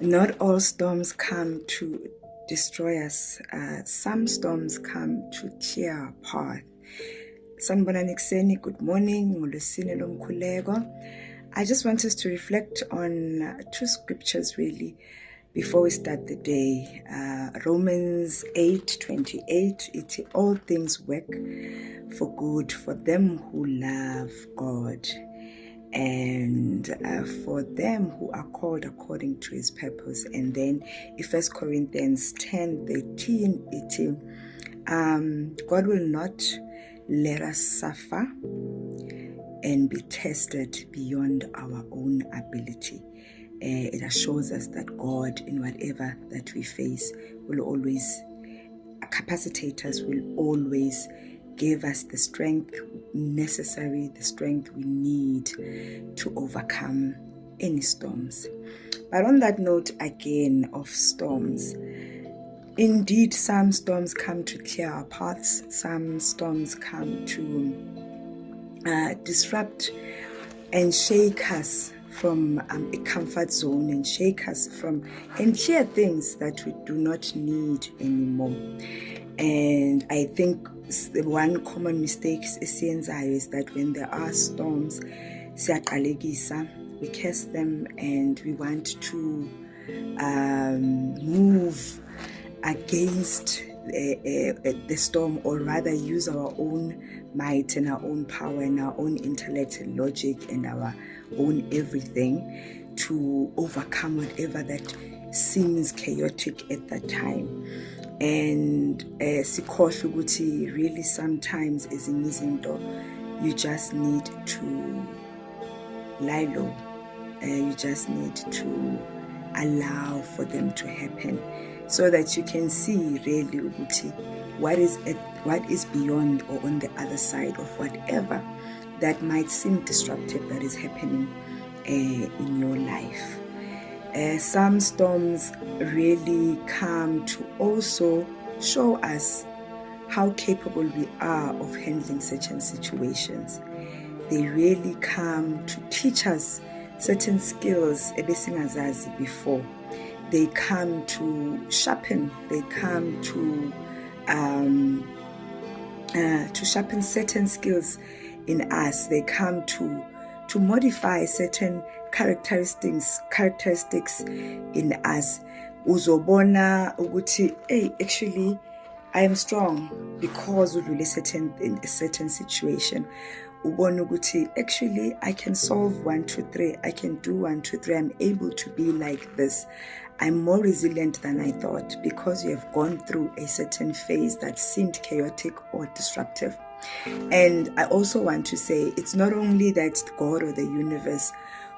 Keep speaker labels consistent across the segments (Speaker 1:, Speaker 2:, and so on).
Speaker 1: Not all storms come to destroy us. Some storms come to clear our path. Sanibonani ekseni, good morning. Ngolwesine lomkhuleko. I just want us to reflect on two scriptures really before we start the day. Romans 8:28, it's all things work for good for them who love God and for them who are called according to his purpose. And then in 1 Corinthians 10:13, God will not let us suffer and be tested beyond our own ability. It assures us that God, in whatever that we face, will always capacitate us, will always give us the strength necessary, the strength we need to overcome any storms. But on that note again of storms, indeed some storms come to clear our paths, some storms come to disrupt and shake us from a comfort zone and shake us from and clear things that we do not need anymore. And I think the one common mistake is that when there are storms, we curse them and we want to move against the storm, or rather use our own might and our own power and our own intellect and logic and our own everything to overcome whatever that seems chaotic at that time. And sikhohle ukuthi really sometimes ezinye izinto you just need to lie low. You just need to allow for them to happen, so that you can see really what is beyond or on the other side of whatever that might seem disruptive that is happening in your life. Some storms really come to also show us how capable we are of handling certain situations. They really come to teach us certain skills ebesingazazi before. They come to sharpen, they come to sharpen certain skills in us. They come to modify certain characteristics in us. Uzobona ukuthi, hey, actually I am strong because in a certain situation. Ubona ukuthi actually I can solve 1, 2, 3. I can do 1, 2, 3. I'm able to be like this. I'm more resilient than I thought because you have gone through a certain phase that seemed chaotic or disruptive. And I also want to say it's not only that God or the universe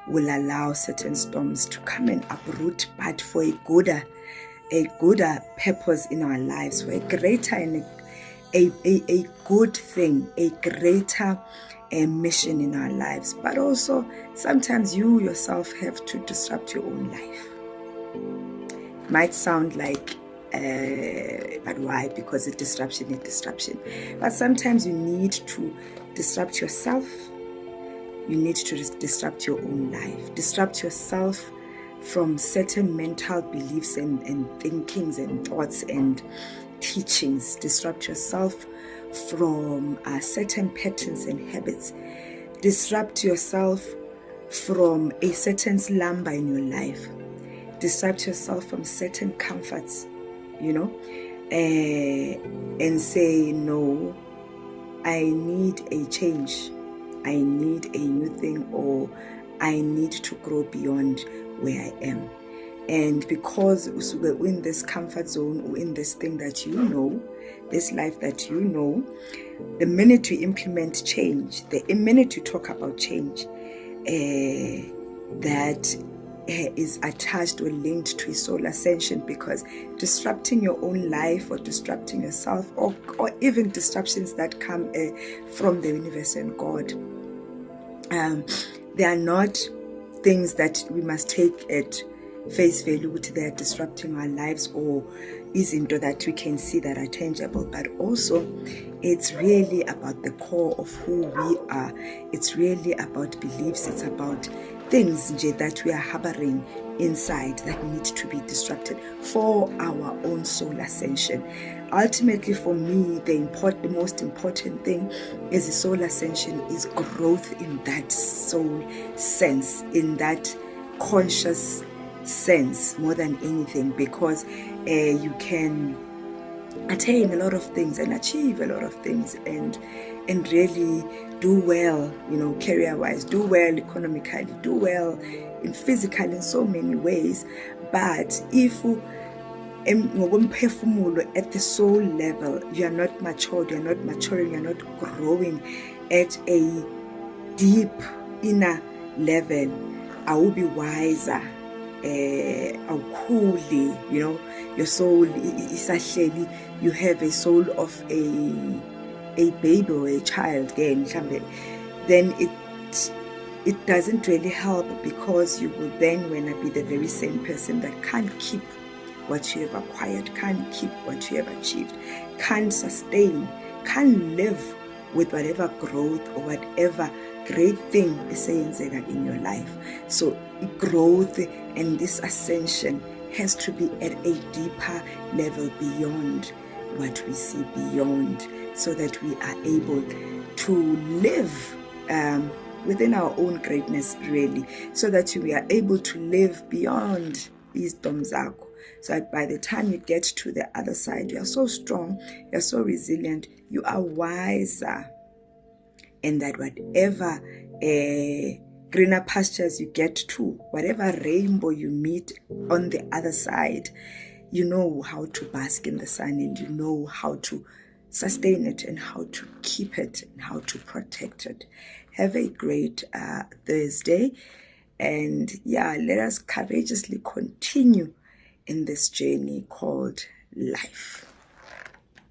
Speaker 1: will allow certain storms to come and uproot, but for a gooder purpose in our lives, for a greater and a good thing, a greater mission in our lives. But also sometimes you yourself have to disrupt your own life. Might sound like but why? Because it's disruption. But sometimes you need to disrupt yourself. You need to disrupt your own life. Disrupt yourself from certain mental beliefs and thinkings and thoughts and teachings. Disrupt yourself from certain patterns and habits. Disrupt yourself from a certain slumber in your life. Disrupt yourself from certain comforts, and say, no, I need a change. I need a new thing, or I need to grow beyond where I am. And because we're in this comfort zone, or in this thing that you know, this life that you know, the minute you implement change, the minute you talk about change, that is attached or linked to a soul ascension, because disrupting your own life or disrupting yourself, or even disruptions that come from the universe and God, they are not things that we must take at face value, which they are disrupting our lives or izinto that we can see that are tangible, but also it's really about the core of who we are. It's really about beliefs. It's about things that we are harboring inside that need to be disrupted for our own soul ascension. Ultimately, for me, the most important thing is the soul ascension is growth in that soul sense, in that conscious sense more than anything, because you can attain a lot of things and achieve a lot of things and really do well, career-wise, do well economically, do well in physical in so many ways. But if at the soul level, you are not matured, you are not maturing, you are not growing at a deep inner level, I will be wiser. Awukhuli, your soul isahleli, you have a soul of a baby or a child, then it doesn't really help, because you will then be the very same person that can't keep what you have acquired, can't keep what you have achieved, can't sustain, can't live with whatever growth or whatever great thing is in your life. So growth and this ascension has to be at a deeper level beyond what we see, beyond, so that we are able to live within our own greatness, really, so that we are able to live beyond wisdom zakho. So that by the time you get to the other side, you are so strong, you are so resilient, you are wiser, and that whatever greener pastures you get to, whatever rainbow you meet on the other side, you know how to bask in the sun, and you know how to sustain it, and how to keep it, and how to protect it. Have a great Thursday, and let us courageously continue in this journey called life.